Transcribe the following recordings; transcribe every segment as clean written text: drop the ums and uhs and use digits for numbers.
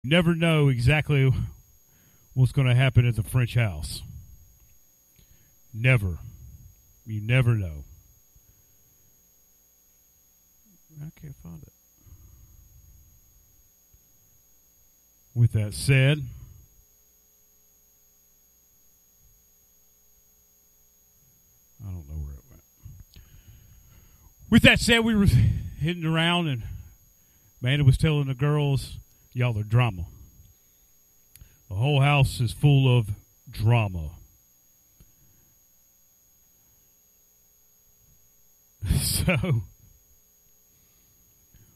You never know exactly what's going to happen at the French house. Never. You never know. I can't find it. With that said, I don't know where it went. With that said, we were hitting around, and Amanda was telling the girls, y'all are drama. The whole house is full of drama.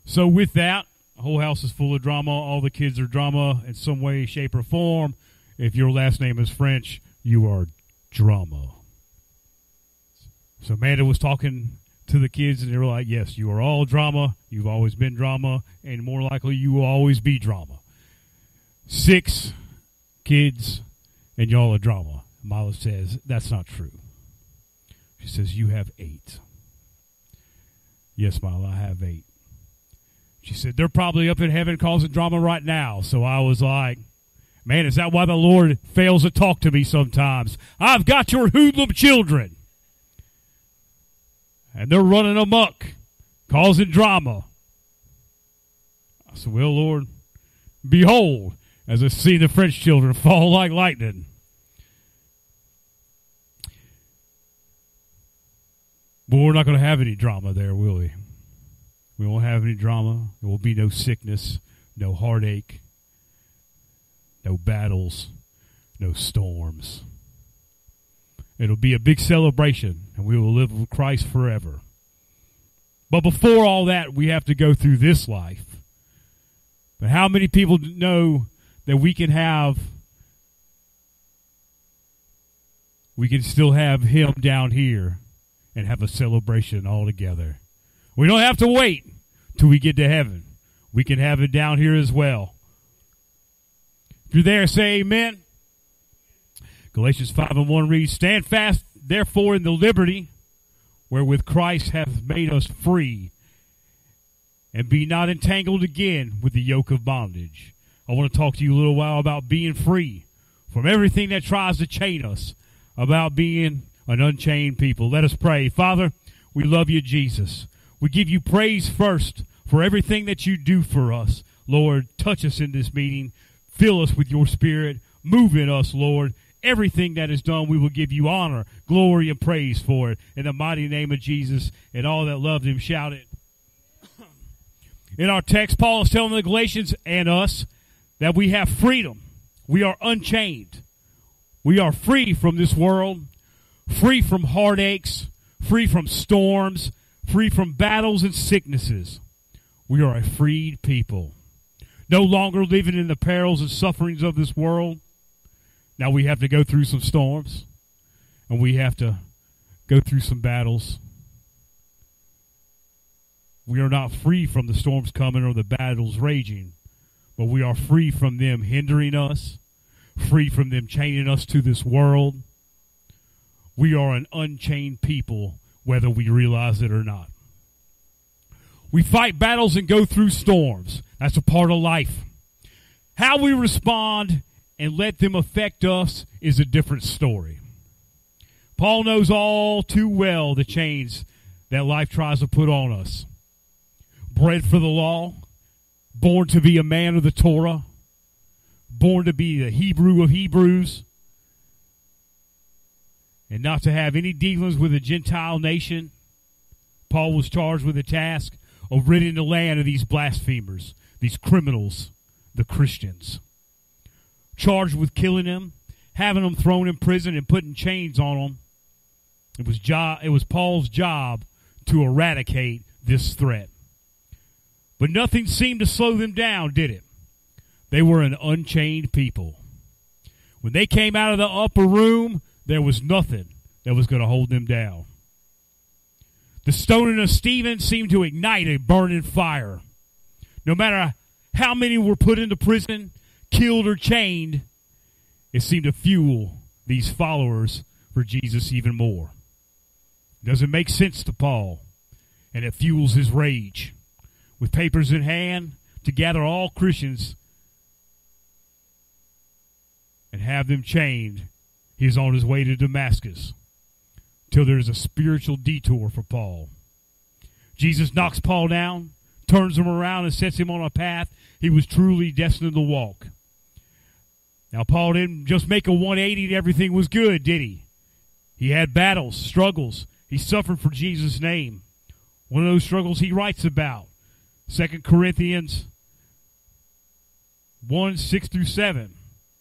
So with that, the whole house is full of drama. All the kids are drama in some way, shape, or form. If your last name is French, you are drama. So Amanda was talking to the kids, and they were like, yes, you are all drama. You've always been drama, and more likely you will always be drama. 6 kids, and y'all are drama. Mila says, that's not true. She says, you have 8. Yes, Mila, I have 8. She said, they're probably up in heaven causing drama right now. So I was like, man, is that why the Lord fails to talk to me sometimes? I've got your hoodlum children. And they're running amok, causing drama. I said, well, Lord, behold, as I see the French children fall like lightning. But we're not going to have any drama there, will we? We won't have any drama. There will be no sickness, no heartache, no battles, no storms. It'll be a big celebration, and we will live with Christ forever. But before all that, we have to go through this life. But how many people know that we can still have Him down here and have a celebration all together? We don't have to wait till we get to heaven. We can have it down here as well. If you're there, say amen. Galatians 5:1 reads, stand fast, therefore, in the liberty wherewith Christ hath made us free, and be not entangled again with the yoke of bondage. I want to talk to you a little while about being free from everything that tries to chain us, about being an unchained people. Let us pray. Father, we love you, Jesus. We give you praise first for everything that you do for us. Lord, touch us in this meeting. Fill us with your Spirit. Move in us, Lord. Everything that is done, we will give you honor, glory, and praise for it. In the mighty name of Jesus, and all that loved him shouted. In our text, Paul is telling the Galatians and us that we have freedom. We are unchained. We are free from this world, free from heartaches, free from storms, free from battles and sicknesses. We are a freed people. No longer living in the perils and sufferings of this world. Now we have to go through some storms, and we have to go through some battles. We are not free from the storms coming or the battles raging, but we are free from them hindering us, free from them chaining us to this world. We are an unchained people, whether we realize it or not. We fight battles and go through storms. That's a part of life. How we respond and let them affect us is a different story. Paul knows all too well the chains that life tries to put on us. Bred for the law, born to be a man of the Torah, born to be the Hebrew of Hebrews, and not to have any dealings with a Gentile nation. Paul was charged with the task of ridding the land of these blasphemers, these criminals, the Christians. Charged with killing them, having them thrown in prison and putting chains on them. It was Paul's job to eradicate this threat. But nothing seemed to slow them down, did it? They were an unchained people. When they came out of the upper room, there was nothing that was going to hold them down. The stoning of Stephen seemed to ignite a burning fire. No matter how many were put into prison, killed, or chained, it seemed to fuel these followers for Jesus even more. It doesn't make sense to Paul, and it fuels his rage. With papers in hand to gather all Christians and have them chained, he is on his way to Damascus, till there is a spiritual detour for Paul. Jesus knocks Paul down, turns him around, and sets him on a path he was truly destined to walk. Now, Paul didn't just make a 180 and everything was good, did he? He had battles, struggles. He suffered for Jesus' name. One of those struggles he writes about, 2 Corinthians 1, 6 through 7.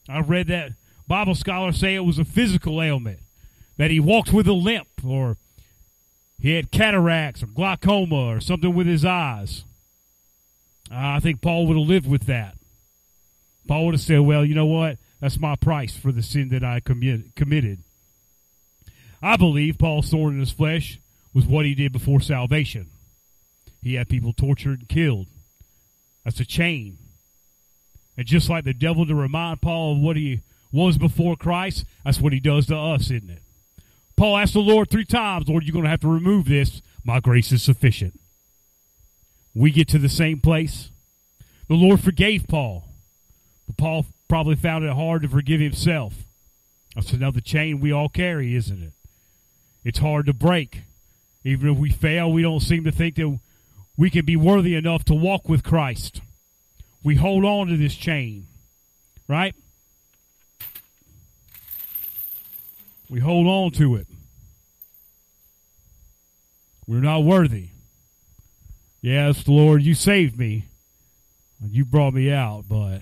I've read that Bible scholars say it was a physical ailment, that he walked with a limp, or he had cataracts or glaucoma or something with his eyes. I think Paul would have lived with that. Paul would have said, well, you know what? That's my price for the sin that I committed. I believe Paul's thorn in his flesh was what he did before salvation. He had people tortured and killed. That's a chain. And just like the devil to remind Paul of what he was before Christ, that's what he does to us, isn't it? Paul asked the Lord 3 times, Lord, you're going to have to remove this. My grace is sufficient. We get to the same place. The Lord forgave Paul. But Paul probably found it hard to forgive himself. That's another chain we all carry, isn't it? It's hard to break. Even if we fail, we don't seem to think that we can be worthy enough to walk with Christ. We hold on to this chain, right? We hold on to it. We're not worthy. Yes, Lord, you saved me. You brought me out, but I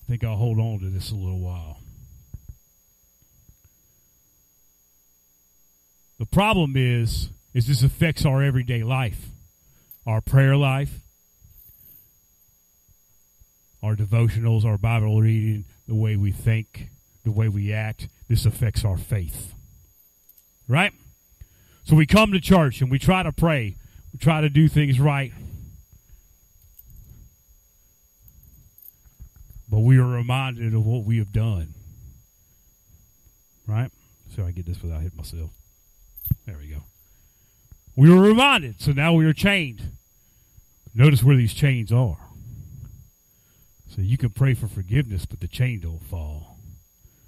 think I'll hold on to this a little while. The problem is this affects our everyday life, our prayer life, our devotionals, our Bible reading, the way we think, the way we act. This affects our faith, right? So we come to church and we try to pray. We try to do things right. But we are reminded of what we have done, right? So I get this without hitting myself. There we go. We were reminded, so now we are chained. Notice where these chains are. So you can pray for forgiveness, but the chain don't fall.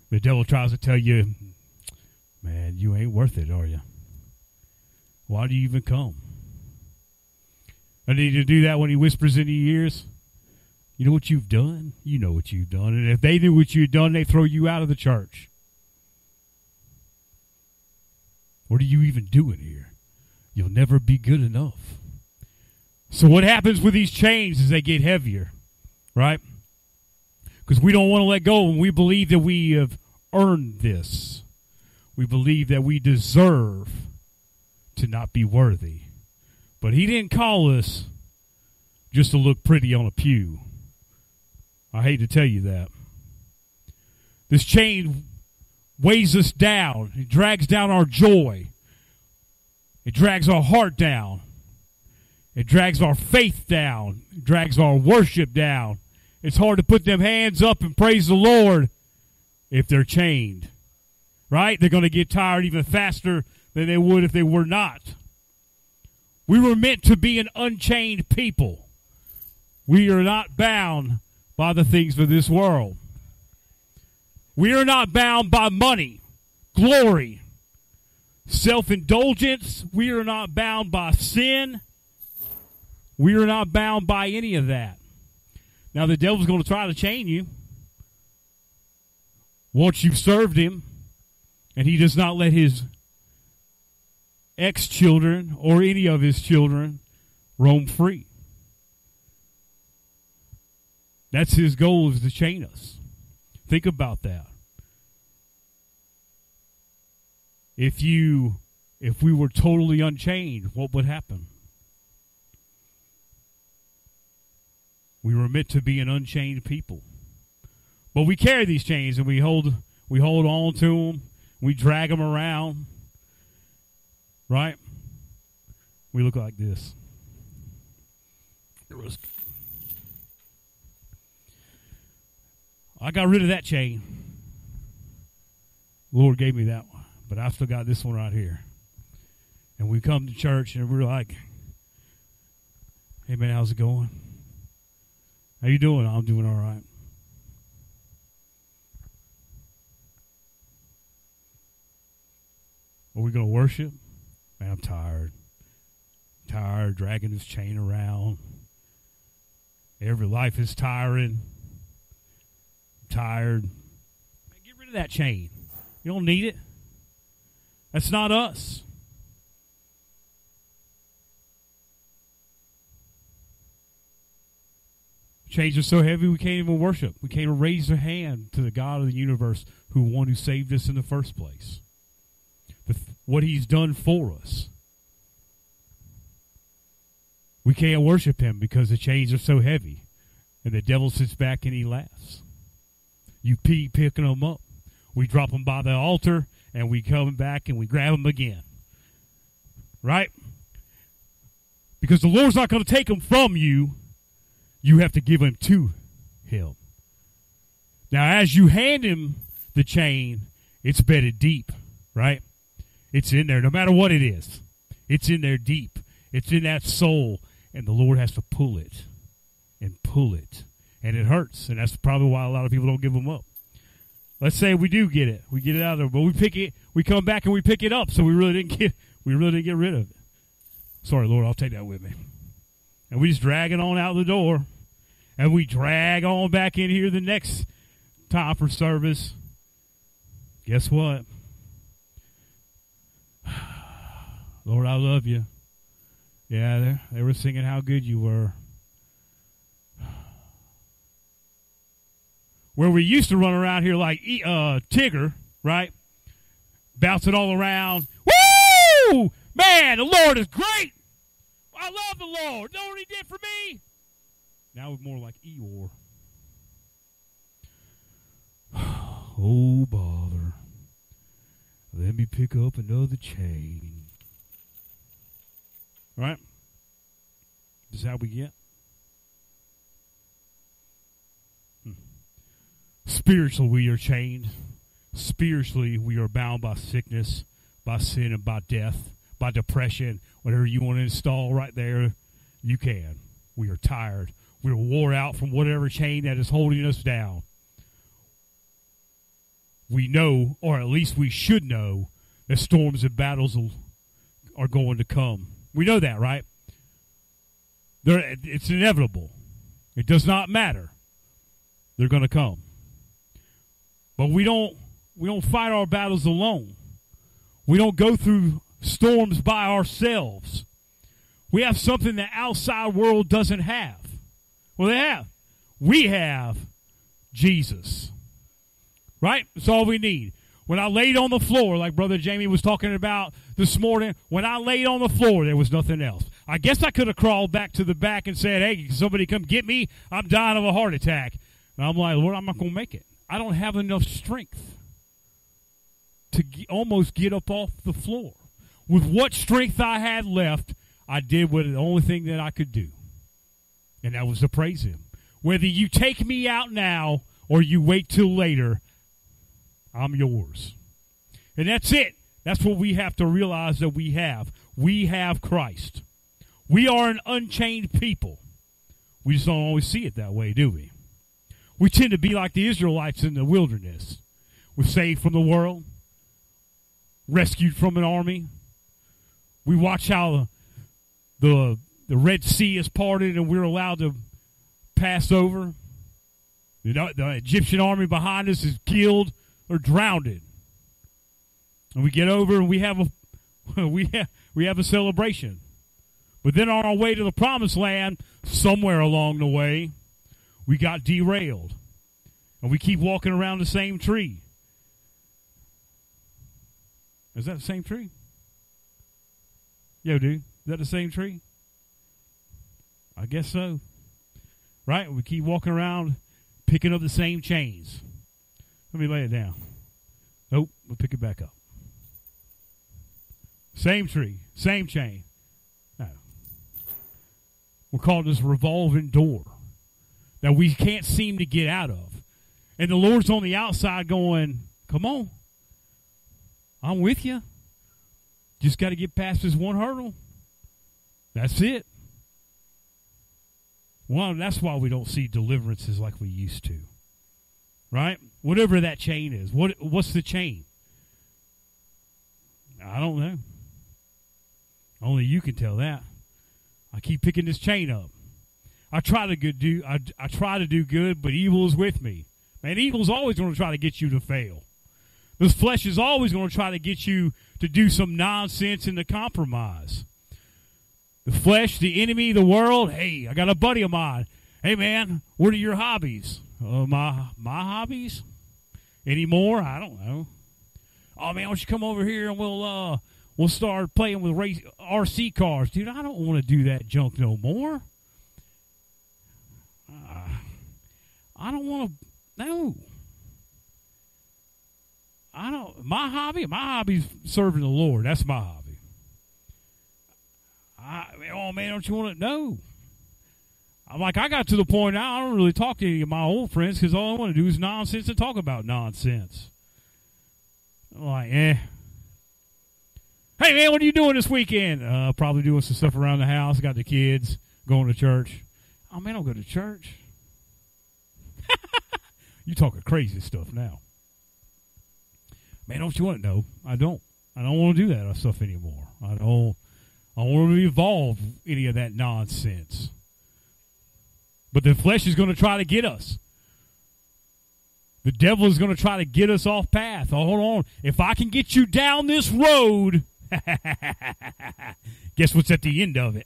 The devil tries to tell you, man, you ain't worth it, are you? Why do you even come? I need to do that when he whispers in your ears. You know what you've done? You know what you've done. And if they knew what you've done, they throw you out of the church. What are you even doing here? You'll never be good enough. So what happens with these chains is they get heavier, right? Because we don't want to let go, and we believe that we have earned this. We believe that we deserve to not be worthy. But he didn't call us just to look pretty on a pew. I hate to tell you that. This chain weighs us down. It drags down our joy. It drags our heart down. It drags our faith down. It drags our worship down. It's hard to put them hands up and praise the Lord if they're chained. Right? They're going to get tired even faster than they would if they were not. We were meant to be an unchained people. We are not bound by the things of this world. We are not bound by money, glory, self-indulgence. We are not bound by sin. We are not bound by any of that. Now, the devil's going to try to chain you once you've served him, and he does not let his ex-children or any of his children roam free. That's his goal, is to chain us. Think about that. If we were totally unchained, what would happen? We were meant to be an unchained people. But we carry these chains and we hold on to them. We drag them around. Right? We look like this. I got rid of that chain. The Lord gave me that one. But I still got this one right here. And we come to church and we're like, hey man, how's it going? How you doing? I'm doing all right. Are we going to worship? Man, I'm tired. Tired, dragging this chain around. Every life is tiring. I'm tired. Man, get rid of that chain. You don't need it. That's not us. Chains are so heavy we can't even worship. We can't even raise a hand to the God of the universe who saved us in the first place. What he's done for us. We can't worship him because the chains are so heavy. And the devil sits back and he laughs. You keep picking them up. We drop them by the altar and we come back and we grab them again. Right? Because the Lord's not going to take them from you. You have to give them to him. Now, as you hand him the chain, it's bedded deep, right? It's in there, no matter what it is. It's in there deep. It's in that soul, and the Lord has to pull it and pull it, and it hurts, and that's probably why a lot of people don't give them up. Let's say we do get it, we get it out of there, but we pick it, we come back and we pick it up, so we really didn't get rid of it. Sorry, Lord, I'll take that with me. And we just drag it on out the door, and we drag on back in here the next time for service. Guess what? Lord, I love you. Yeah, they were singing how good you were. Where we used to run around here like Tigger, right? Bouncing all around. Woo! Man, the Lord is great. I love the Lord. Know what he did for me? Now we're more like Eeyore. Oh, bother. Let me pick up another chain. Right? This is how we get. Spiritually, we are chained. Spiritually, we are bound by sickness, by sin, and by death, by depression. Whatever you want to install right there, you can. We are tired. We're wore out from whatever chain that is holding us down. We know, or at least we should know, that storms and battles are going to come. We know that, right? It's inevitable. It does not matter. They're going to come. But we don't fight our battles alone. We don't go through storms by ourselves. We have something the outside world doesn't have. Well, they have. We have Jesus. Right? That's all we need. When I laid on the floor, like Brother Jamie was talking about this morning, when I laid on the floor, there was nothing else. I guess I could have crawled back to the back and said, hey, can somebody come get me? I'm dying of a heart attack. And I'm like, Lord, I'm not going to make it. I don't have enough strength to almost get up off the floor. With what strength I had left, I did the only thing that I could do. And that was to praise him. Whether you take me out now or you wait till later, I'm yours. And that's it. That's what we have to realize that we have. We have Christ. We are an unchained people. We just don't always see it that way, do we? We tend to be like the Israelites in the wilderness. We're saved from the world, rescued from an army. We watch how the Red Sea is parted and we're allowed to pass over. The Egyptian army behind us is killed or drowned. And we get over and we have a celebration. But then on our way to the promised land, somewhere along the way, we got derailed. And we keep walking around the same tree. Is that the same tree? Yo, dude, is that the same tree? I guess so. Right? We keep walking around picking up the same chains. Let me lay it down. Nope, we'll pick it back up. Same tree, same chain. No. We're called this revolving door that we can't seem to get out of. And the Lord's on the outside going, come on. I'm with you. Just got to get past this one hurdle. That's it. Well, that's why we don't see deliverances like we used to. Right? Whatever that chain is. What's the chain? I don't know. Only you can tell that. I keep picking this chain up. I try to do good, but evil is with me. Man, evil's always going to try to get you to fail. This flesh is always going to try to get you to do some nonsense and to compromise. The flesh, the enemy, the world. Hey, I got a buddy of mine. Hey, man, what are your hobbies? My hobbies? Any more? I don't know. Oh, man, why don't you come over here and we'll start playing with RC cars. Dude, I don't want to do that junk no more. I don't want to. No. I don't. My hobby's serving the Lord. That's my hobby. Oh, man, don't you want to? No. I'm like, I got to the point now I don't really talk to any of my old friends because all I want to do is nonsense and talk about nonsense. I'm like, Hey, man, what are you doing this weekend? Probably doing some stuff around the house. Got the kids, going to church. Oh, man, I don't go to church. You talking crazy stuff now. Man, don't you want to know? I don't want to do that stuff anymore. I don't want to evolve any of that nonsense. But the flesh is going to try to get us. The devil is going to try to get us off path. Oh, hold on. If I can get you down this road, guess what's at the end of it?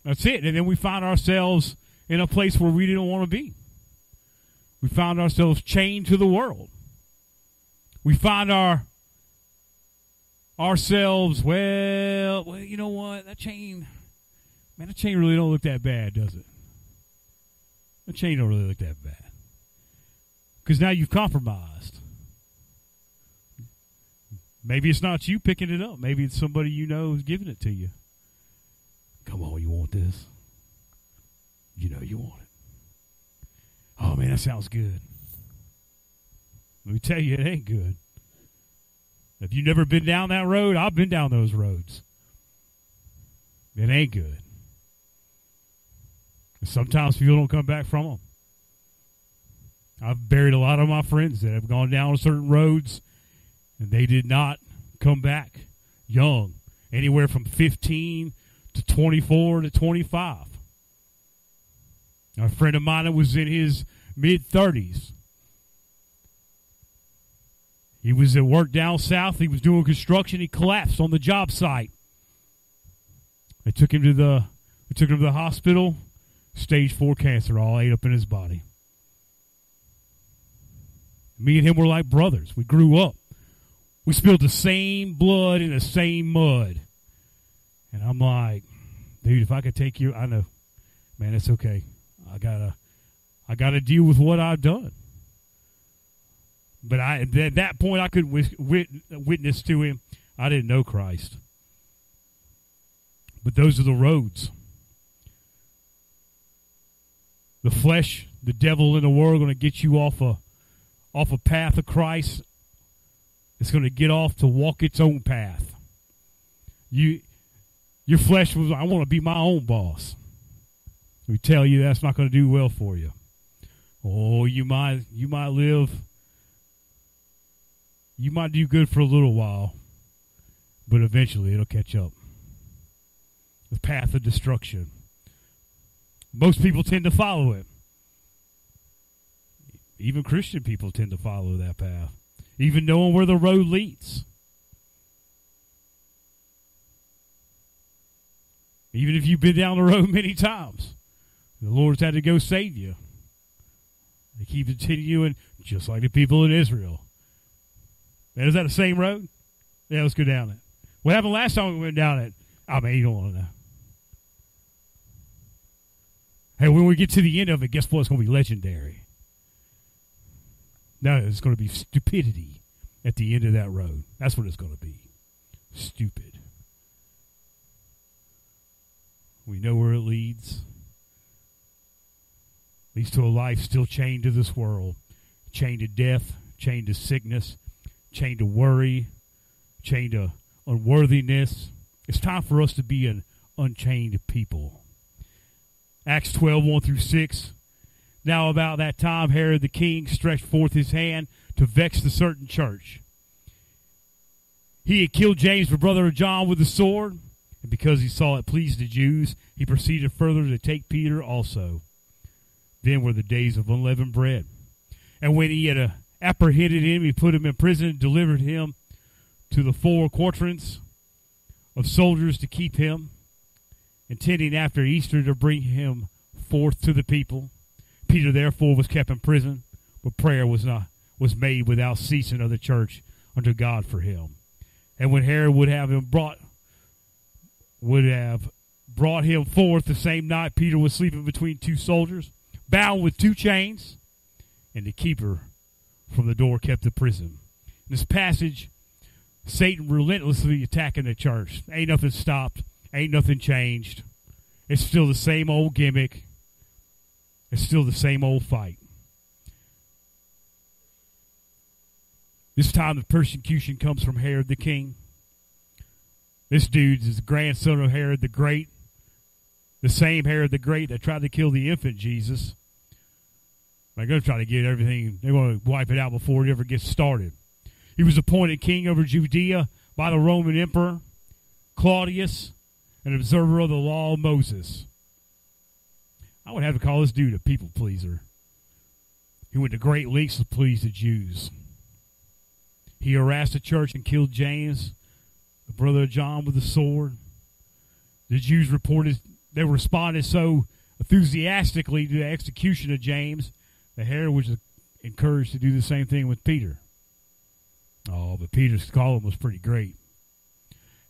That's it. And then we find ourselves in a place where we didn't want to be. We found ourselves chained to the world. We find ourselves, well, you know what? That chain really don't look that bad, does it? That chain don't really look that bad. Because now you've compromised. Maybe it's not you picking it up. Maybe it's somebody you know who's giving it to you. Come on, you want this? You know you want it. Oh, man, that sounds good. Let me tell you, it ain't good. If you've never been down that road, I've been down those roads. It ain't good. Sometimes people don't come back from them. I've buried a lot of my friends that have gone down certain roads, and they did not come back young, anywhere from 15 to 24 to 25. A friend of mine that was in his mid-30s. He was at work down south. He was doing construction. He collapsed on the job site. They took him to the hospital. Stage 4 cancer all ate up in his body. Me and him were like brothers. We grew up. We spilled the same blood in the same mud. And I'm like, dude, if I could take you, I know, man, it's okay. I gotta deal with what I've done. But at that point, I couldn't witness to him. I didn't know Christ. But those are the roads. The flesh, the devil, and the world are going to get you off a path of Christ. It's going to get off to walk its own path. Your flesh was, I want to be my own boss. We tell you that's not going to do well for you. Oh, you might live. You might do good for a little while, but eventually it'll catch up. The path of destruction. Most people tend to follow it. Even Christian people tend to follow that path, even knowing where the road leads. Even if you've been down the road many times, the Lord's had to go save you. They keep continuing, just like the people in Israel. Man, is that the same road? Yeah, let's go down it. What happened last time we went down it? I mean, you don't want to know. Hey, when we get to the end of it, guess what? It's going to be legendary. No, it's going to be stupidity at the end of that road. That's what it's going to be. Stupid. We know where it leads. Leads to a life still chained to this world. Chained to death, chained to sickness, chained to worry, chained to unworthiness. It's time for us to be an unchained people. Acts 12, 1 through 6 Now about that time Herod the king stretched forth his hand to vex the certain church. He had killed James, the brother of John, with a sword, and because he saw it pleased the Jews, he proceeded further to take Peter also. Then were the days of unleavened bread. And when he had apprehended him, he put him in prison and delivered him to the 4 quaternions of soldiers to keep him, intending after Easter to bring him forth to the people. Peter therefore was kept in prison, but prayer was made without ceasing of the church unto God for him. And when Herod would have brought him forth the same night, Peter was sleeping between 2 soldiers, bound with 2 chains, and the keeper from the door kept the prison. In this passage, Satan relentlessly attacking the church. Ain't nothing stopped. Ain't nothing changed. It's still the same old gimmick. It's still the same old fight. This time the persecution comes from Herod the king. This dude is the grandson of Herod the Great. The same Herod the Great that tried to kill the infant Jesus. They're going to try to get everything. They want to wipe it out before it ever gets started. He was appointed king over Judea by the Roman Emperor Claudius, an observer of the law of Moses. I would have to call this dude a people pleaser. He went to great lengths to please the Jews. He harassed the church and killed James, the brother of John, with a sword. The Jews responded so enthusiastically to the execution of James that Herod was encouraged to do the same thing with Peter. Oh, but Peter's column was pretty great.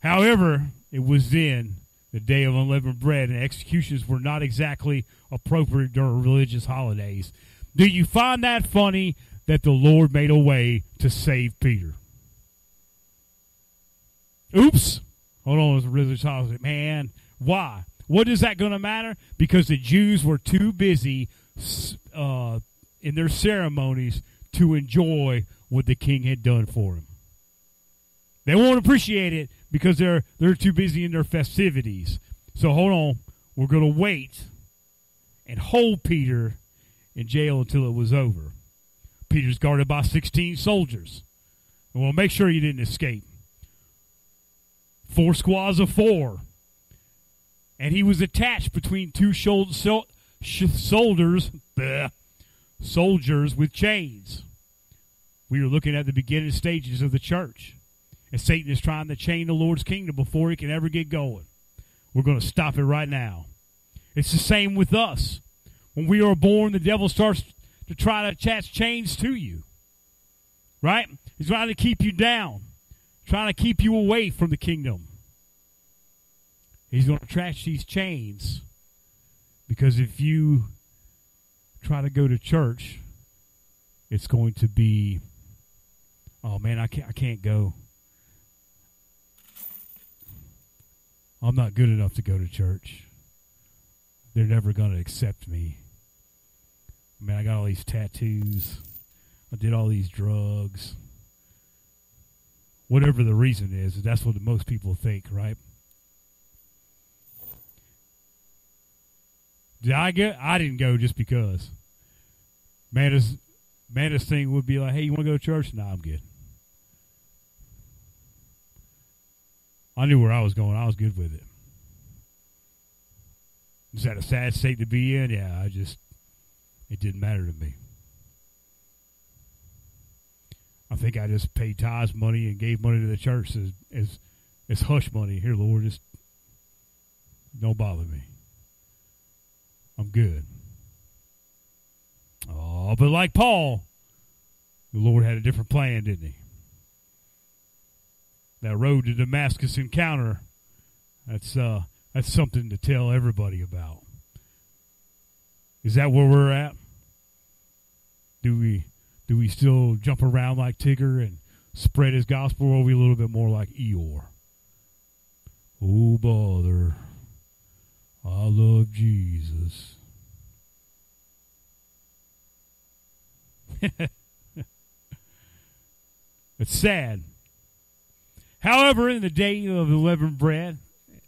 However, it was then the day of unleavened bread, and executions were not exactly appropriate during religious holidays. Do you find that funny that the Lord made a way to save Peter? Oops. Hold on, it was a religious holiday. Man, why? What is that going to matter? Because the Jews were too busy in their ceremonies to enjoy what the king had done for him. They won't appreciate it because they're too busy in their festivities. So hold on. We're going to wait and hold Peter in jail until it was over. Peter's guarded by 16 soldiers. And we'll make sure he didn't escape. 4 squads of 4. And he was attached between 2 soldiers with chains. We are looking at the beginning stages of the church. And Satan is trying to chain the Lord's kingdom before he can ever get going. We're going to stop it right now. It's the same with us. When we are born, the devil starts to try to attach chains to you. Right? He's trying to keep you down. Trying to keep you away from the kingdom. He's going to attach these chains. Because if you try to go to church, it's going to be, oh man, I can't go. I'm not good enough to go to church. They're never going to accept me. Man, I got all these tattoos. I did all these drugs. Whatever the reason is, that's what most people think, right? Did I go? I didn't go just because. Maddest thing would be like, hey, you want to go to church? No, I'm good. I knew where I was going. I was good with it. Is that a sad state to be in? Yeah, it didn't matter to me. I think I just paid tithes money and gave money to the church as hush money. Here, Lord, just don't bother me. I'm good. Oh, but like Paul, the Lord had a different plan, didn't he? That road to Damascus encounter, that's something to tell everybody about. Is that where we're at? Do we still jump around like Tigger and spread his gospel, or are we a little bit more like Eeyore? Oh, bother. I love Jesus. It's sad. However, in the day of unleavened bread,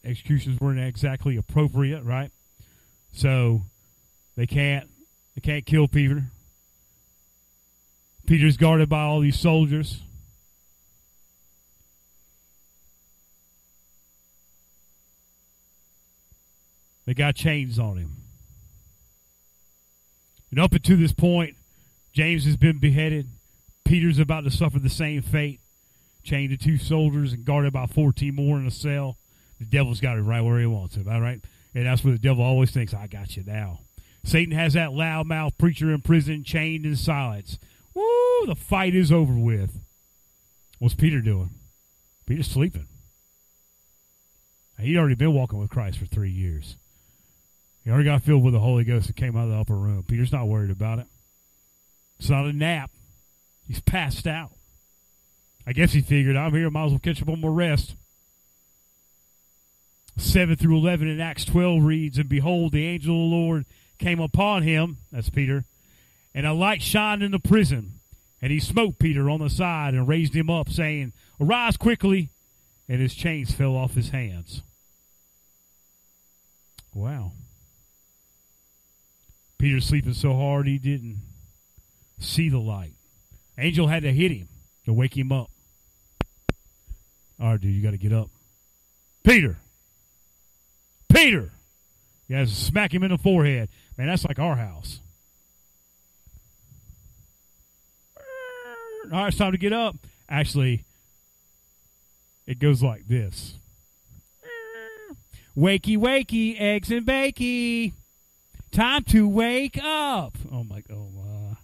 executions weren't exactly appropriate, right? So they can't They can't kill Peter. Peter's guarded by all these soldiers. They got chains on him. And up until this point, James has been beheaded. Peter's about to suffer the same fate. Chained to 2 soldiers and guarded by 14 more in a cell. The devil's got him right where he wants him, all right? And that's where the devil always thinks, I got you now. Satan has that loudmouth preacher in prison, chained in silence. Woo, the fight is over with. What's Peter doing? Peter's sleeping. He'd already been walking with Christ for 3 years. He already got filled with the Holy Ghost that came out of the upper room. Peter's not worried about it. It's not a nap. He's passed out. I guess he figured, I'm here, might as well catch up on my rest. 7 through 11 in Acts 12 reads, And behold, the angel of the Lord came upon him, that's Peter, and a light shined in the prison. And he smote Peter on the side and raised him up, saying, Arise quickly. And his chains fell off his hands. Wow. Peter's sleeping so hard he didn't see the light. Angel had to hit him to wake him up. All right, dude, you got to get up. Peter! Peter! You guys smack him in the forehead. Man, that's like our house. All right, it's time to get up. Actually, it goes like this. Wakey, wakey, eggs and bakey. Time to wake up. Oh, my God.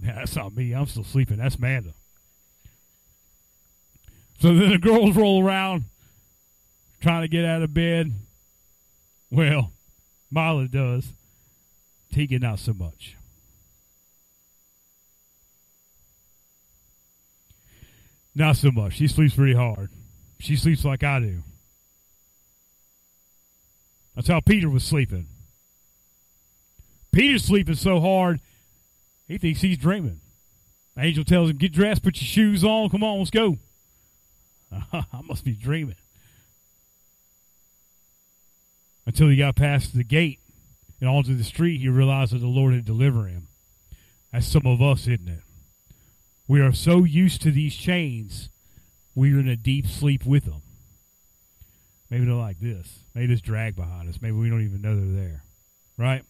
Yeah, that's not me. I'm still sleeping. That's Manda. So then the girls roll around trying to get out of bed. Well, Mila does. Tegan, not so much. Not so much. She sleeps pretty hard. She sleeps like I do. That's how Peter was sleeping. Peter's sleeping so hard, he thinks he's dreaming. The angel tells him, get dressed, put your shoes on, come on, let's go. I must be dreaming. Until he got past the gate and onto the street, he realized that the Lord had delivered him. That's some of us, isn't it? We are so used to these chains, we're in a deep sleep with them. Maybe they're like this. Maybe just drag behind us. Maybe we don't even know they're there. Right?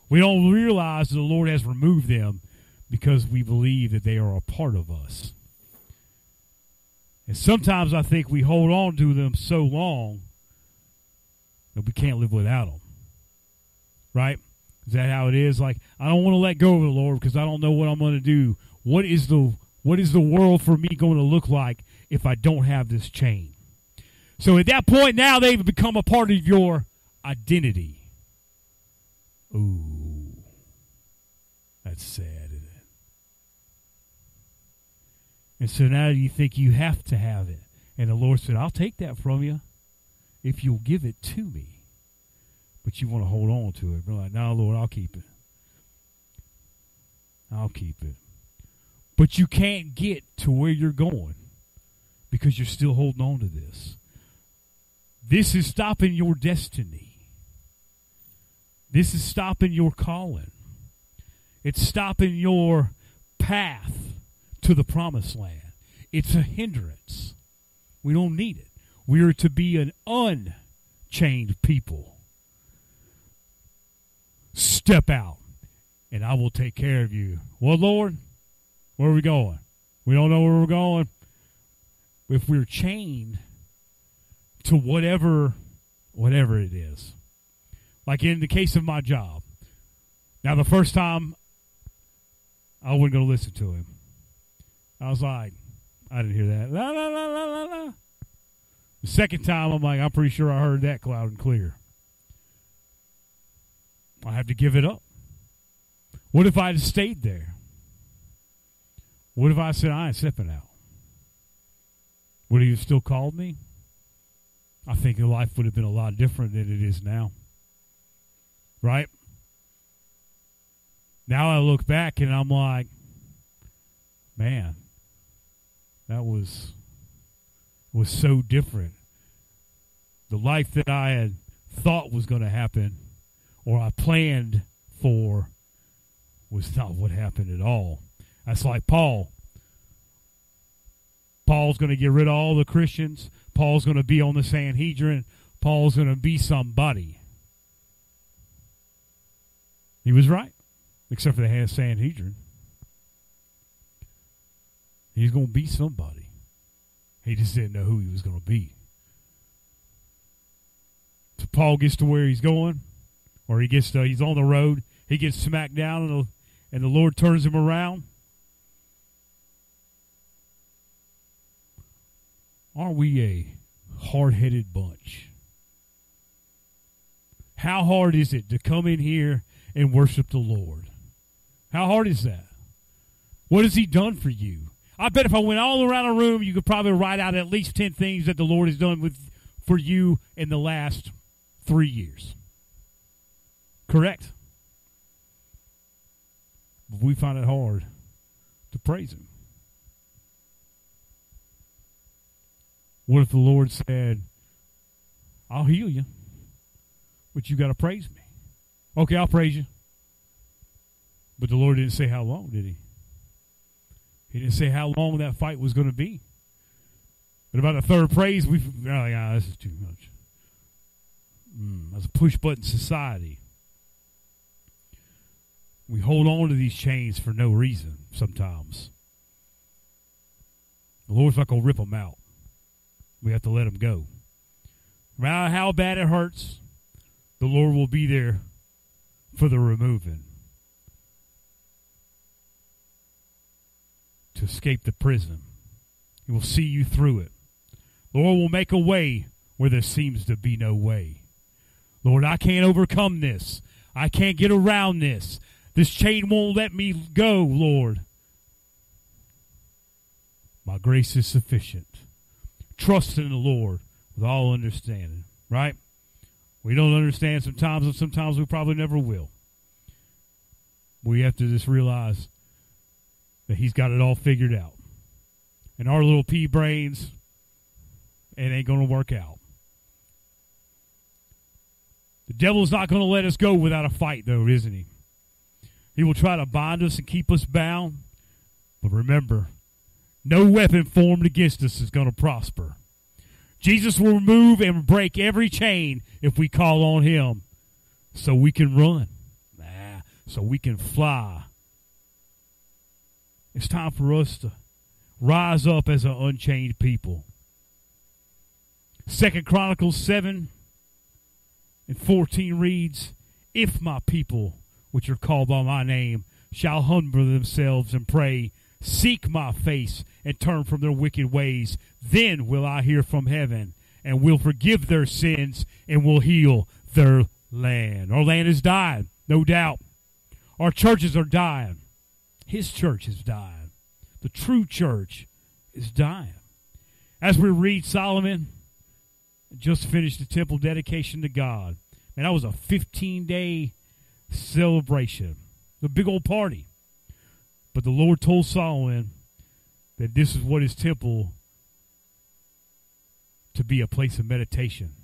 We don't realize that the Lord has removed them because we believe that they are a part of us. And sometimes I think we hold on to them so long that we can't live without them. Right? Is that how it is? Like, I don't want to let go of the Lord because I don't know what I'm going to do. What is the world for me going to look like if I don't have this chain? So at that point now they've become a part of your identity. Ooh. That's sad, isn't it? And so now you think you have to have it. And the Lord said, I'll take that from you if you'll give it to me. But you want to hold on to it. We're like, no, Lord, I'll keep it. I'll keep it. But you can't get to where you're going because you're still holding on to this. This is stopping your destiny. This is stopping your calling. It's stopping your path to the promised land. It's a hindrance. We don't need it. We are to be an unchained people. Step out, and I will take care of you. Well, Lord, where are we going? We don't know where we're going. If we're chained to whatever it is. Like in the case of my job. Now, the first time, I wasn't going to listen to him. I was like, I didn't hear that. La, la, la, la, la, la. The second time, I'm like, I'm pretty sure I heard that loud and clear. I have to give it up. What if I had stayed there? What if I said, I ain't stepping out? Would he have still called me? I think your life would have been a lot different than it is now. Right? Now I look back and I'm like, man, that was so different. The life that I had thought was going to happen or I planned for was not what happened at all. That's like Paul. Paul's going to get rid of all the Christians. Paul's going to be on the Sanhedrin. Paul's going to be somebody. He was right, except for the Sanhedrin. He's going to be somebody. He just didn't know who he was going to be. So Paul gets to where he's going, or he's on the road. He gets smacked down, and the Lord turns him around. Aren't we a hard-headed bunch? How hard is it to come in here and worship the Lord? How hard is that? What has he done for you? I bet if I went all around a room, you could probably write out at least 10 things that the Lord has done for you in the last 3 years. Correct? But we find it hard to praise him. What if the Lord said, I'll heal you, but you got to praise me? Okay, I'll praise you. But the Lord didn't say how long, did he? He didn't say how long that fight was going to be. But about the third praise, this is too much. That's a push-button society. We hold on to these chains for no reason sometimes. The Lord's not going to rip them out. We have to let them go. No matter how bad it hurts, the Lord will be there for the removing. To escape the prison. He will see you through it. The Lord will make a way where there seems to be no way. Lord, I can't overcome this. I can't get around this. This chain won't let me go, Lord. My grace is sufficient. Trust in the Lord with all understanding, right? We don't understand sometimes, and sometimes we probably never will. We have to just realize that he's got it all figured out. And our little pea brains, it ain't going to work out. The devil's not going to let us go without a fight, though, isn't he? He will try to bind us and keep us bound. But remember, no weapon formed against us is going to prosper. Jesus will remove and break every chain if we call on him, so we can run, so we can fly. It's time for us to rise up as an unchained people. 2 Chronicles 7:14 reads, If my people, which are called by my name, shall humble themselves and pray, seek my face, and turn from their wicked ways, then will I hear from heaven, and will forgive their sins, and will heal their land. Our land is dying, no doubt. Our churches are dying. His church is dying. The true church is dying. As we read, Solomon just finished the temple dedication to God. And that was a 15-day celebration. A big old party. But the Lord told Solomon that this is what his temple to be, a place of meditation,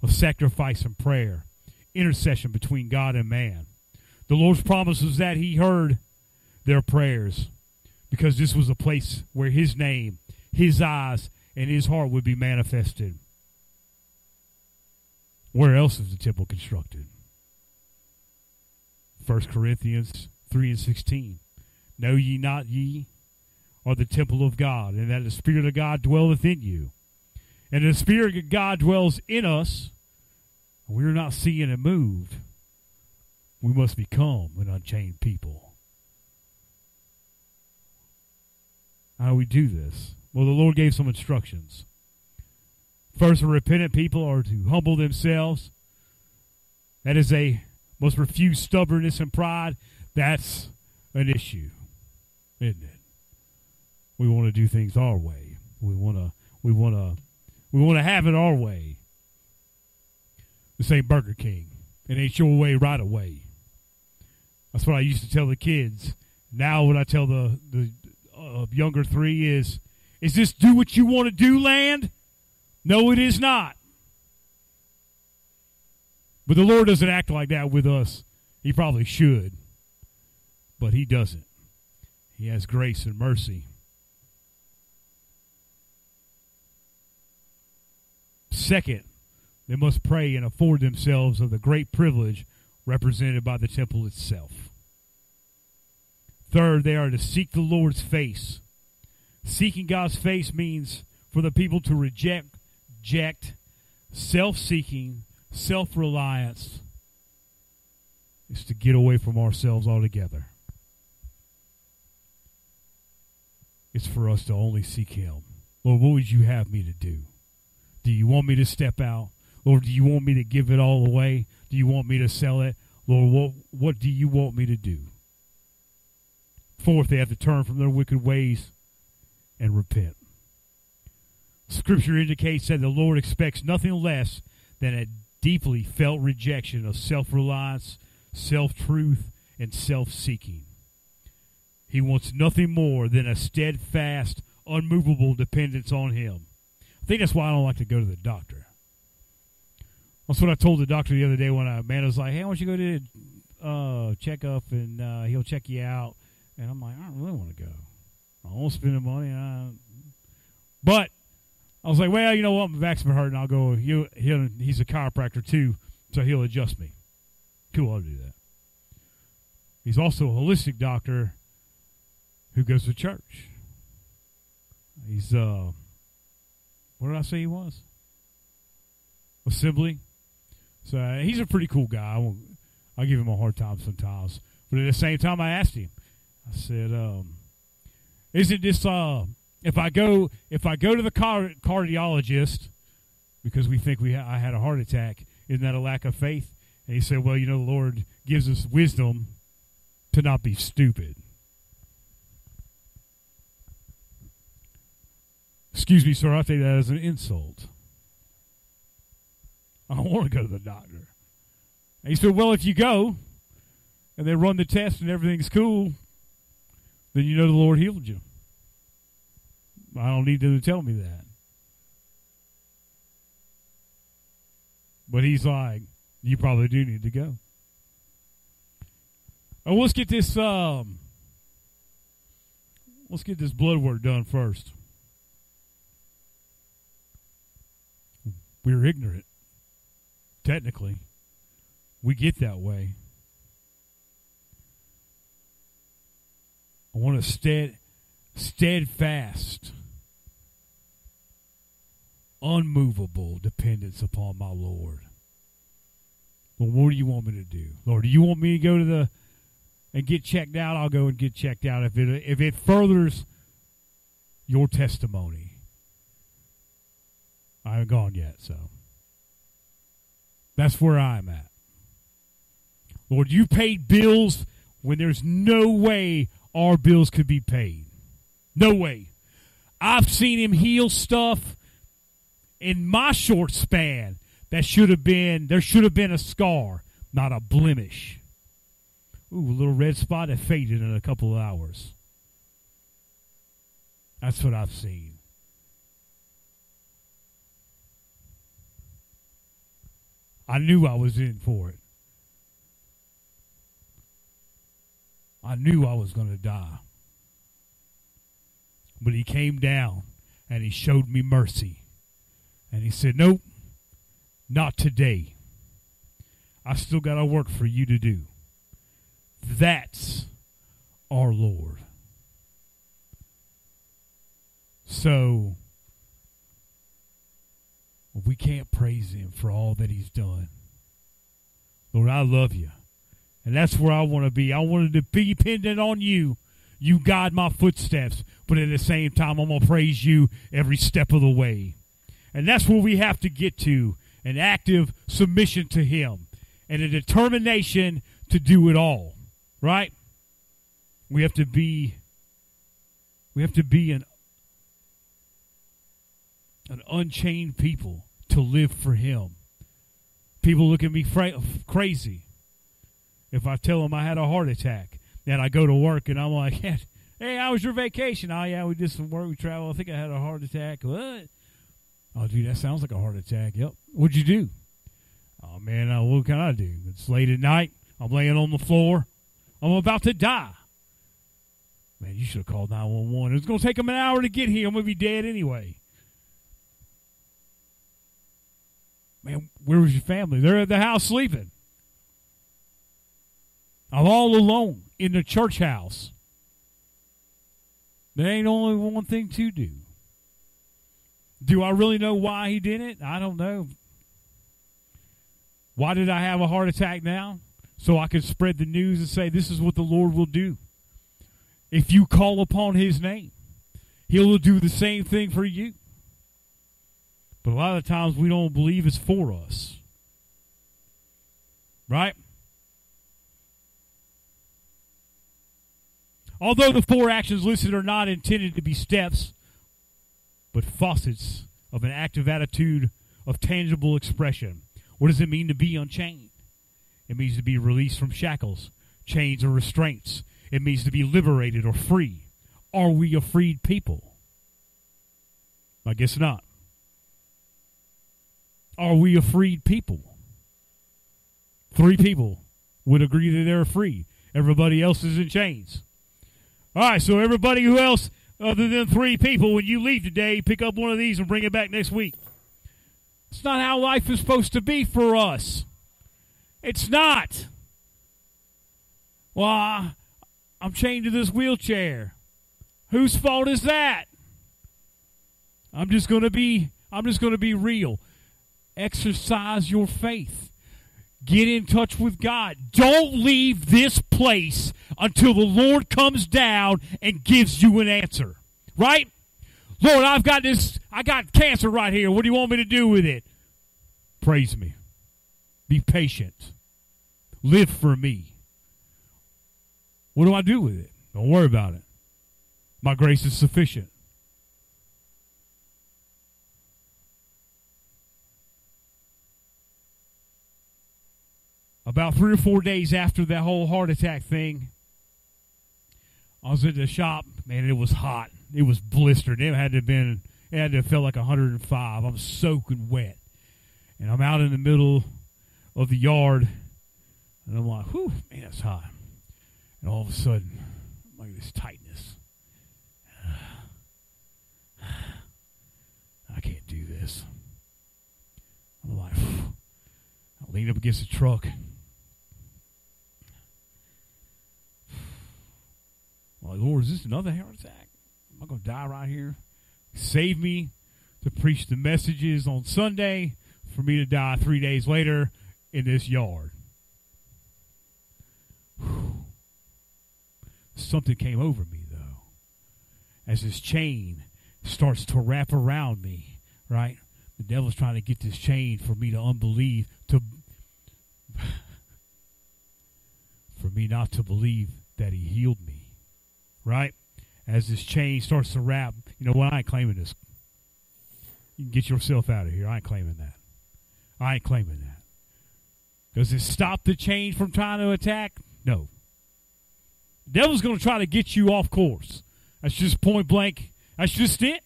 of sacrifice and prayer, intercession between God and man. The Lord's promise was that he heard their prayers, because this was a place where his name, his eyes, and his heart would be manifested. Where else is the temple constructed? 1 Corinthians 3:16. Know ye not ye are the temple of God, and that the Spirit of God dwelleth in you. And the Spirit of God dwells in us, and we are not seeing it moved. We must become an unchained people. How do we do this? Well, the Lord gave some instructions. First, a repentant people are to humble themselves. That is, must refuse stubbornness and pride. That's an issue, isn't it? We want to do things our way. We want to have it our way. This ain't Burger King. It ain't your way right away. That's what I used to tell the kids. Now what I tell the younger three is this do what you want to do land? No, it is not. But the Lord doesn't act like that with us He probably should, but he doesn't. He has grace and mercy. Second, they must pray and afford themselves of the great privilege represented by the temple itself. Third, they are to seek the Lord's face. Seeking God's face means for the people to reject self-seeking, self-reliance. Is to get away from ourselves altogether. It's for us to only seek Him. Lord, what would you have me to do? Do you want me to step out? Lord, do you want me to give it all away? Do you want me to sell it? Lord, what do you want me to do? Fourth, they have to turn from their wicked ways and repent. Scripture indicates that the Lord expects nothing less than a deeply felt rejection of self-reliance, self-truth, and self-seeking. He wants nothing more than a steadfast, unmovable dependence on Him. I think that's why I don't like to go to the doctor. That's what I told the doctor the other day when a man was like, hey, I want you to go to a checkup and he'll check you out. And I'm like, I don't really want to go. I won't spend the money. But I was like, well, you know what? My back's been hurting. I'll go. He's a chiropractor too, so he'll adjust me. Cool, I'll do that. He's also a holistic doctor who goes to church. He's, what did I say he was? Assembly. So he's a pretty cool guy. I'll give him a hard time sometimes. But at the same time, I asked him, I said, isn't this, if I go to the cardiologist because we think I had a heart attack, isn't that a lack of faith? And he said, well, you know, the Lord gives us wisdom to not be stupid. Excuse me, sir, I take that as an insult. I don't want to go to the doctor. And he said, well, if you go and they run the test and everything's cool, then you know the Lord healed you. I don't need them to tell me that. But he's like, you probably do need to go. Oh, let's get this blood work done first. We're ignorant. Technically. We get that way. I want a steadfast, unmovable dependence upon my Lord. Well, what do you want me to do? Lord, do you want me to go and get checked out? I'll go and get checked out if it furthers your testimony. I haven't gone yet, so that's where I'm at. Lord, you paid bills when there's no way our bills could be paid. No way. I've seen him heal stuff in my short span there should have been a scar, not a blemish. Ooh, a little red spot that faded in a couple of hours. That's what I've seen. I knew I was in for it. I knew I was going to die. But he came down and he showed me mercy. And he said, nope, not today. I still got a work for you to do. That's our Lord. So, we can't praise him for all that he's done. Lord, I love you. And that's where I want to be. I wanted to be dependent on you. You guide my footsteps. But at the same time, I'm going to praise you every step of the way. And that's where we have to get to. An active submission to him. And a determination to do it all. Right? We have to be an unchained people to live for him. People look at me crazy if I tell them I had a heart attack. Then I go to work and I'm like, hey, how was your vacation? Oh, yeah, we did some work. We traveled. I think I had a heart attack. What? Oh, dude, that sounds like a heart attack. Yep. What'd you do? Oh, man, what can I do? It's late at night. I'm laying on the floor. I'm about to die. Man, you should have called 911. It's going to take them an hour to get here. I'm going to be dead anyway. Man, where was your family? They're at the house sleeping. I'm all alone in the church house. There ain't only one thing to do. Do I really know why he did it? I don't know. Why did I have a heart attack now? So I could spread the news and say this is what the Lord will do. If you call upon his name, he'll do the same thing for you. But a lot of times we don't believe it's for us. Right? Although the 4 actions listed are not intended to be steps, but faucets of an active attitude of tangible expression. What does it mean to be unchained? It means to be released from shackles, chains, or restraints. It means to be liberated or free. Are we a freed people? I guess not. Are we a freed people? 3 people would agree that they're free. Everybody else is in chains. All right, so everybody who else other than 3 people, when you leave today, pick up one of these and bring it back next week. It's not how life is supposed to be for us. It's not. Well, I'm chained to this wheelchair. Whose fault is that? I'm just going to be real. Exercise your faith. Get in touch with God. Don't leave this place until the Lord comes down and gives you an answer. Right? Lord, I got cancer right here. What do you want me to do with it? Praise me. Be patient. Live for me. What do I do with it? Don't worry about it. My grace is sufficient. About 3 or 4 days after that whole heart attack thing, I was at the shop. Man, it was hot. It was blistered. It had to have felt like 105. I'm soaking wet. And I'm out in the middle of the yard, and I'm like, whew, man, it's hot. And all of a sudden, look at this tightness. I can't do this. I'm like, I leaned up against the truck. I'm like, Lord, is this another heart attack? Am I going to die right here? Save me to preach the messages on Sunday for me to die 3 days later in this yard. Whew. Something came over me, though. As this chain starts to wrap around me, right? The devil's trying to get this chain for me to unbelieve, for me not to believe that he healed me, right? As this chain starts to wrap, you know what? I ain't claiming this. You can get yourself out of here. I ain't claiming that. I ain't claiming that. Does it stop the chain from trying to attack? No. The devil's going to try to get you off course. That's just point blank. That's just it.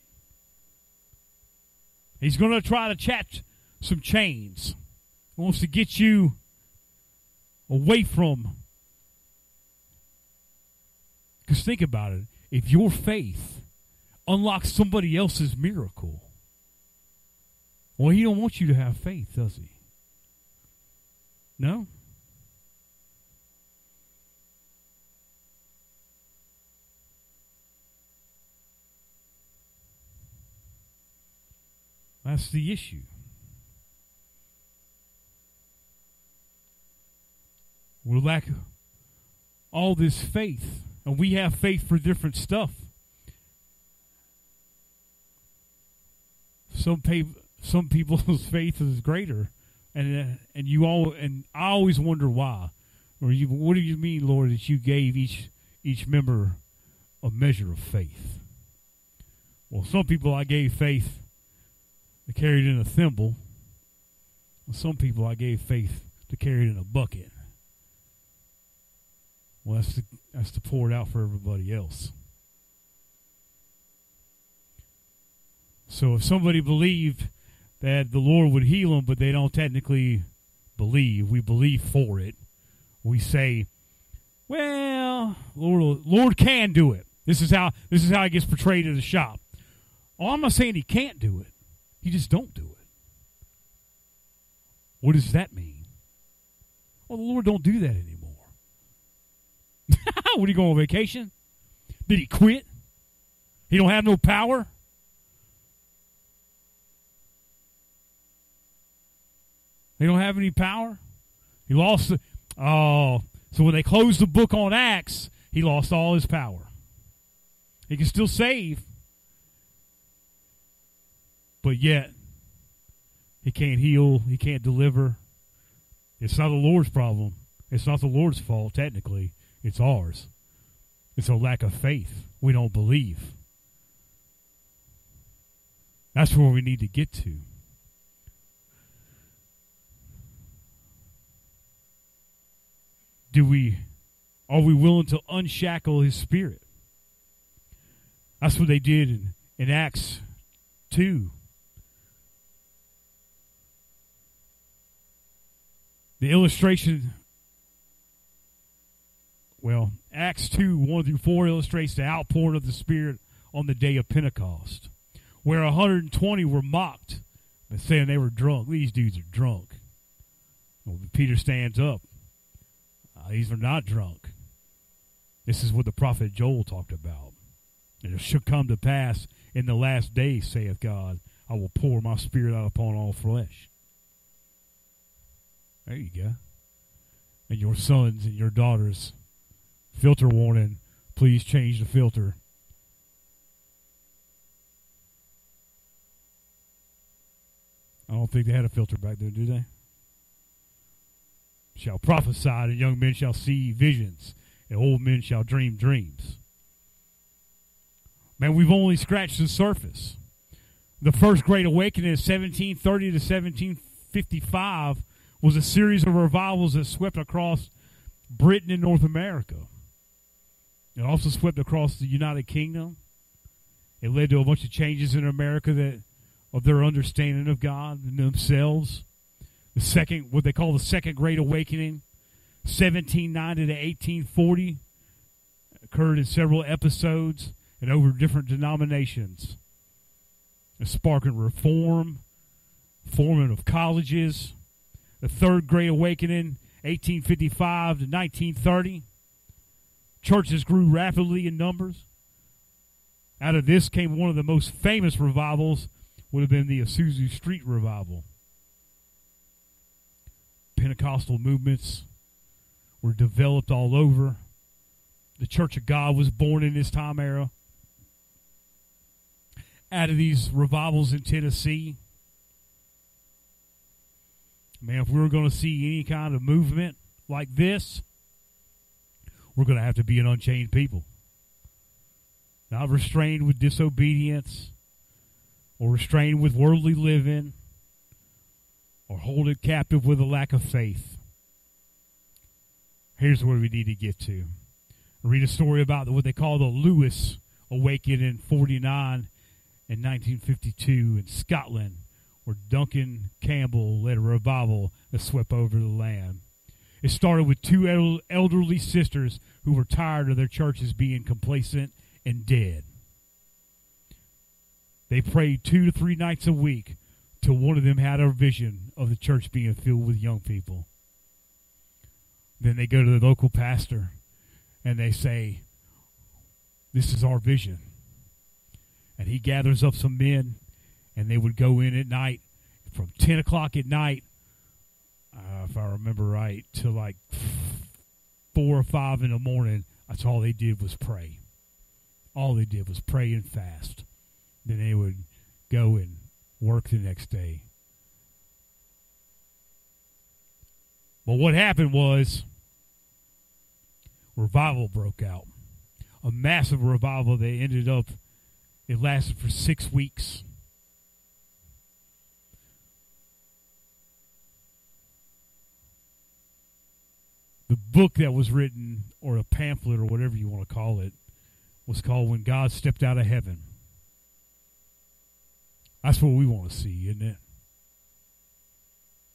He's going to try to chat some chains. He wants to get you away from. Because think about it. If your faith unlocks somebody else's miracle, well, he don't want you to have faith, does he? No? That's the issue. We lack all this faith, and we have faith for different stuff. Some people's faith is greater, and I always wonder why. What do you mean, Lord, that you gave each member a measure of faith? Well, some people I gave faith to carry it in a thimble. Some people I gave faith to carry it in a bucket. Well, that's to pour it out for everybody else. So if somebody believed that the Lord would heal them, but they don't technically believe, we believe for it, We say, well, Lord can do it. This is how it gets portrayed in the shop. Oh, I'm not saying he can't do it. He just don't do it. What does that mean? Well, the Lord don't do that anymore. What, are you going on vacation? Did he quit? He don't have no power? He don't have any power? He lost the... Oh, so when they closed the book on Acts, he lost all his power. He can still save, but yet he can't heal, he can't deliver. It's not the Lord's problem. It's not the Lord's fault, technically. It's ours. It's a lack of faith. We don't believe. That's where we need to get to. Are we willing to unshackle his spirit? That's what they did in Acts 2. The illustration, well, Acts 2, 1 through 4 illustrates the outpouring of the Spirit on the day of Pentecost, where 120 were mocked and saying they were drunk. These dudes are drunk. Well, Peter stands up. These are not drunk. This is what the prophet Joel talked about. And it shall come to pass in the last days, saith God, I will pour my Spirit out upon all flesh. There you go. And your sons and your daughters, filter warning, please change the filter. I don't think they had a filter back then, do they? Shall prophesy, and young men shall see visions, and old men shall dream dreams. Man, we've only scratched the surface. The first Great Awakening in 1730 to 1755 was a series of revivals that swept across Britain and North America. It also swept across the United Kingdom. It led to a bunch of changes in America of their understanding of God and themselves. The second, what they call the Second Great Awakening, 1790 to 1840, occurred in several episodes and over different denominations. Sparking reform, forming of colleges. The Third Great Awakening, 1855 to 1930. Churches grew rapidly in numbers. Out of this came one of the most famous revivals, would have been the Azusa Street Revival. Pentecostal movements were developed all over. The Church of God was born in this time era. Out of these revivals in Tennessee, man, if we were going to see any kind of movement like this, we're going to have to be an unchained people. Not restrained with disobedience or restrained with worldly living or hold it captive with a lack of faith. Here's where we need to get to. Read a story about what they call the Lewis Awakening in 49 and 1952 in Scotland, where Duncan Campbell led a revival that swept over the land. It started with two elderly sisters who were tired of their churches being complacent and dead. They prayed 2 to 3 nights a week till one of them had a vision of the church being filled with young people. Then they go to the local pastor and they say, this is our vision. And he gathers up some men and they would go in at night from 10 o'clock at night, if I remember right, to like 4 or 5 in the morning. That's all they did was pray. All they did was pray and fast. Then they would go and work the next day. But what happened was revival broke out. A massive revival that ended up, it lasted for 6 weeks. The book that was written, or a pamphlet, or whatever you want to call it, was called When God Stepped Out of Heaven. That's what we want to see, isn't it?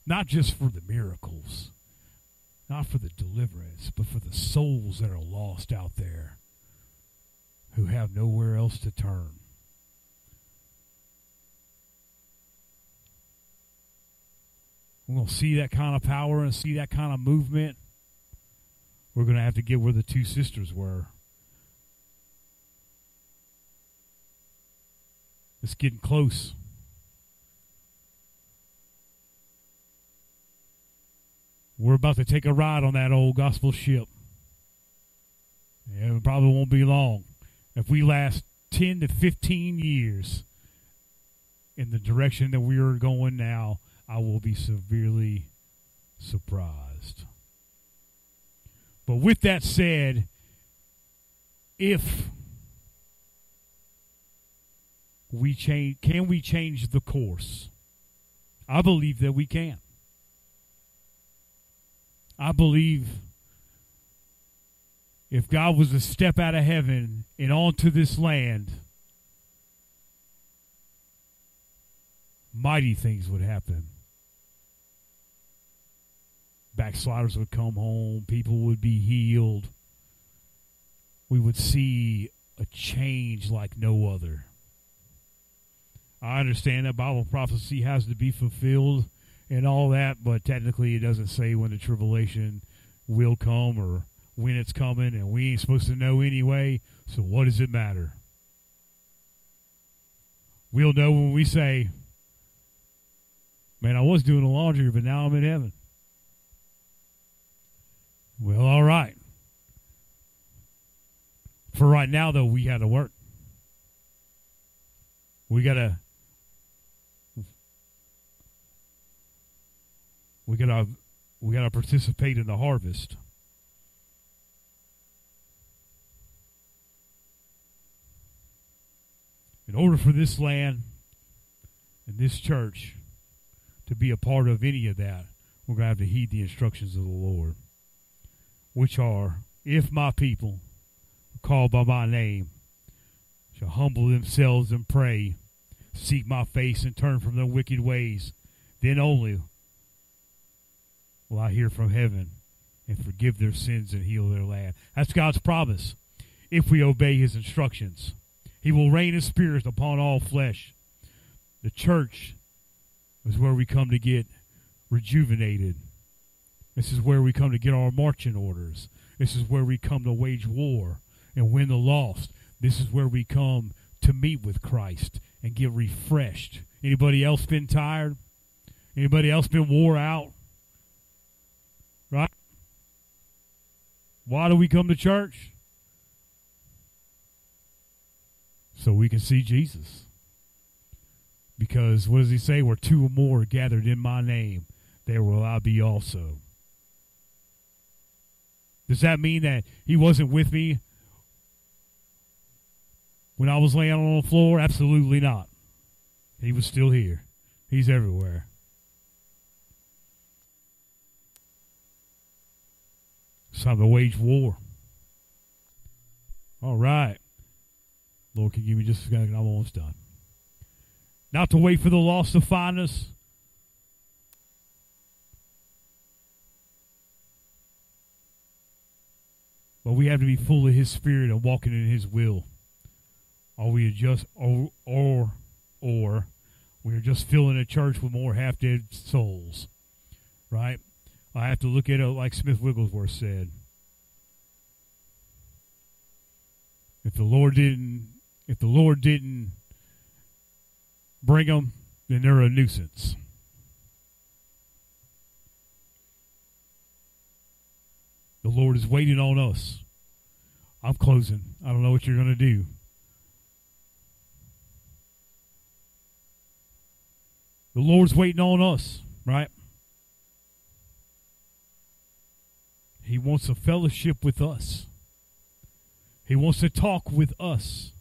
Not just for the miracles. not for the deliverance, but for the souls that are lost out there who have nowhere else to turn. We're going to see that kind of power and see that kind of movement. We're going to have to get where the two sisters were. It's getting close. We're about to take a ride on that old gospel ship. And it probably won't be long. If we last 10 to 15 years in the direction that we are going now, I will be severely surprised. But with that said, if we change, can we change the course? I believe that we can. I believe if God was to step out of heaven and onto this land, mighty things would happen. Backsliders would come home. People would be healed. We would see a change like no other. I understand that Bible prophecy has to be fulfilled and all that, but technically it doesn't say when the tribulation will come or when it's coming, and we ain't supposed to know anyway, so what does it matter? We'll know when we say, man, I was doing the laundry, but now I'm in heaven. Well, all right. For right now, though, we got to work. We got to participate in the harvest. In order for this land and this church to be a part of any of that, we're going to have to heed the instructions of the Lord, which are, if my people called by my name shall humble themselves and pray, seek my face and turn from their wicked ways, then only will I hear from heaven and forgive their sins and heal their land. That's God's promise. If we obey his instructions, he will rain his spirit upon all flesh. The church is where we come to get rejuvenated. This is where we come to get our marching orders. This is where we come to wage war and win the lost. This is where we come to meet with Christ and get refreshed. Anybody else been tired? Anybody else been wore out? Right? Why do we come to church? So we can see Jesus. Because what does he say? Where two or more are gathered in my name, there will I be also. Does that mean that he wasn't with me when I was laying on the floor? Absolutely not. He was still here. He's everywhere. It's time to wage war. All right. Lord, can you give me just a second? I'm almost done. Not to wait for the lost to find us. But we have to be full of his spirit and walking in his will. Or we are just we are just filling a church with more half-dead souls. Right? I have to look at it like Smith Wigglesworth said. If the Lord didn't bring them, then they're a nuisance. The Lord is waiting on us. I'm closing. I don't know what you're going to do. The Lord's waiting on us, right? He wants a fellowship with us. He wants to talk with us.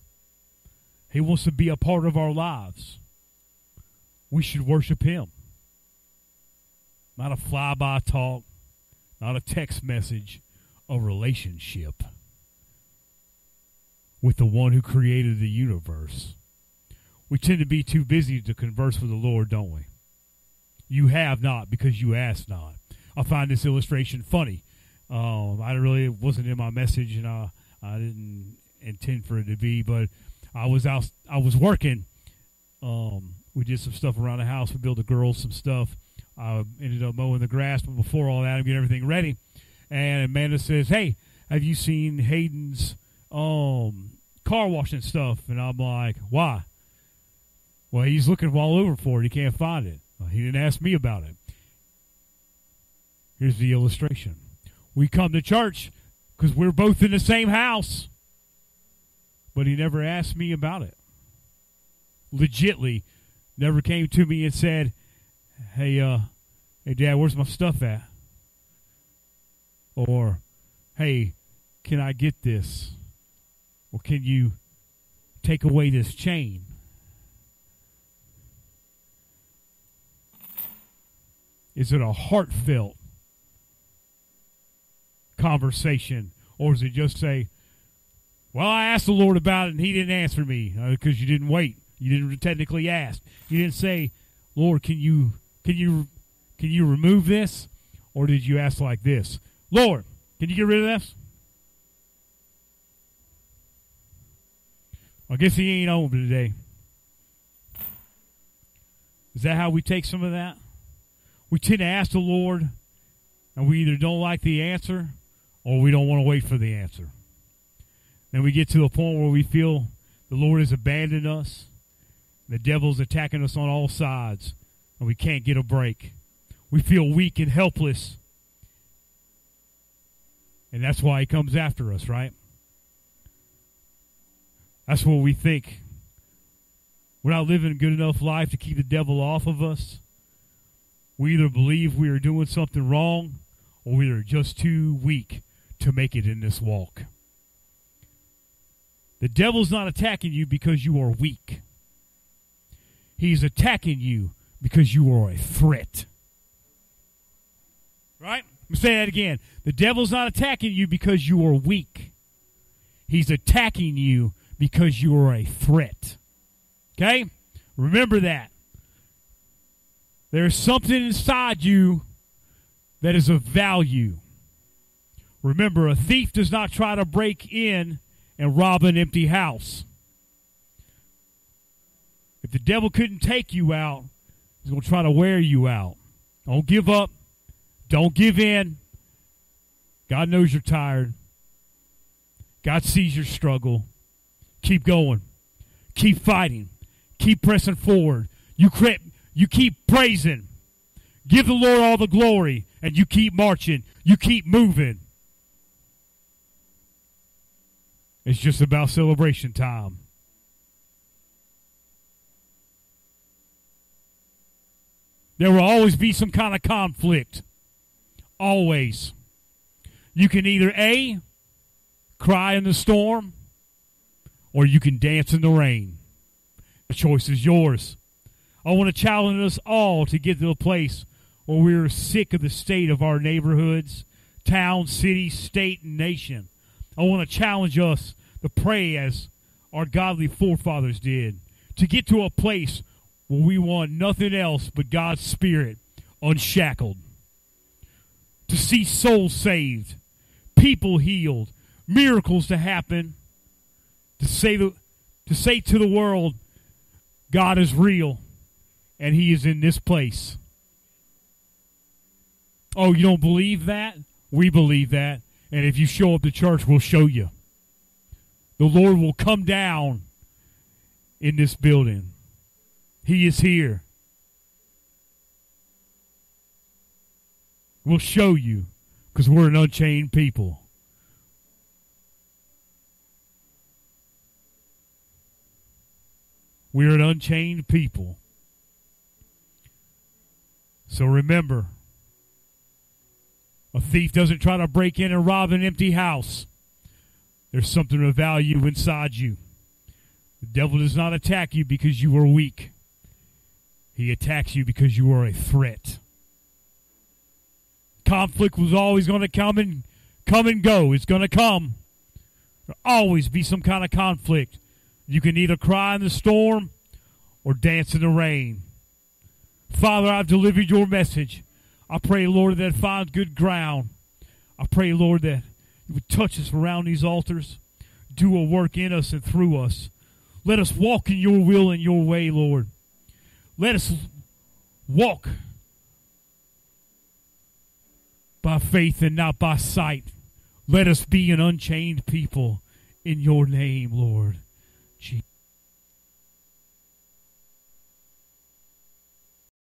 He wants to be a part of our lives. We should worship him. Not a fly-by talk, not a text message, a relationship with the one who created the universe. We tend to be too busy to converse with the Lord, don't we? You have not because you ask not. I find this illustration funny. I really wasn't in my message, and I didn't intend for it to be, but I was working. We did some stuff around the house. We built the girls some stuff. I ended up mowing the grass, but before all that, I'm getting everything ready. And Amanda says, "Hey, have you seen Hayden's car washing stuff?" And I'm like, "Why?" "Well, he's looking all over for it. He can't find it." Well, he didn't ask me about it. Here's the illustration. We come to church because we're both in the same house, but he never asked me about it. Legitly, never came to me and said, hey, Dad, where's my stuff at? Or, hey, can I get this? Or can you take away this chain? Is it a heartfelt conversation? Or is it just say, well, I asked the Lord about it and he didn't answer me because you didn't wait. You didn't technically ask. You didn't say, Lord, can you remove this? Or did you ask like this? Lord, can you get rid of this? I guess he ain't home today. Is that how we take some of that? We tend to ask the Lord, and we either don't like the answer or we don't want to wait for the answer. Then we get to a point where we feel the Lord has abandoned us. The devil's attacking us on all sides, and we can't get a break. We feel weak and helpless. And that's why he comes after us, right? That's what we think. We're not living a good enough life to keep the devil off of us. We either believe we are doing something wrong, or we are just too weak to make it in this walk. The devil's not attacking you because you are weak. He's attacking you because you are a threat. Right? Let me say that again. The devil's not attacking you because you are weak. He's attacking you because you are a threat. Okay? Remember that. There's something inside you that is of value. Remember, a thief does not try to break in and rob an empty house. If the devil couldn't take you out, he's going to try to wear you out. Don't give up. Don't give in. God knows you're tired. God sees your struggle. Keep going. Keep fighting. Keep pressing forward. You keep praising. Give the Lord all the glory, and you keep marching. You keep moving. It's just about celebration time. There will always be some kind of conflict. Always. You can either A, cry in the storm, or you can dance in the rain. The choice is yours. I want to challenge us all to get to a place where we're sick of the state of our neighborhoods, town, city, state, and nation. I want to challenge us to pray as our godly forefathers did, to get to a place where we want nothing else but God's Spirit unshackled, to see souls saved, people healed, miracles to happen, to say to the world, God is real, and he is in this place. Oh, you don't believe that? We believe that. And if you show up to church, we'll show you. The Lord will come down in this building. He is here. We'll show you because we're an unchained people. We're an unchained people. So remember, a thief doesn't try to break in and rob an empty house. There's something of value inside you. The devil does not attack you because you are weak. He attacks you because you are a threat. Conflict was always going to come and go. It's going to come. There'll always be some kind of conflict. You can either cry in the storm or dance in the rain. Father, I've delivered your message. I pray, Lord, that it finds good ground. I pray, Lord, that you would touch us around these altars. Do a work in us and through us. Let us walk in your will and your way, Lord. Let us walk by faith and not by sight. Let us be an unchained people in your name, Lord.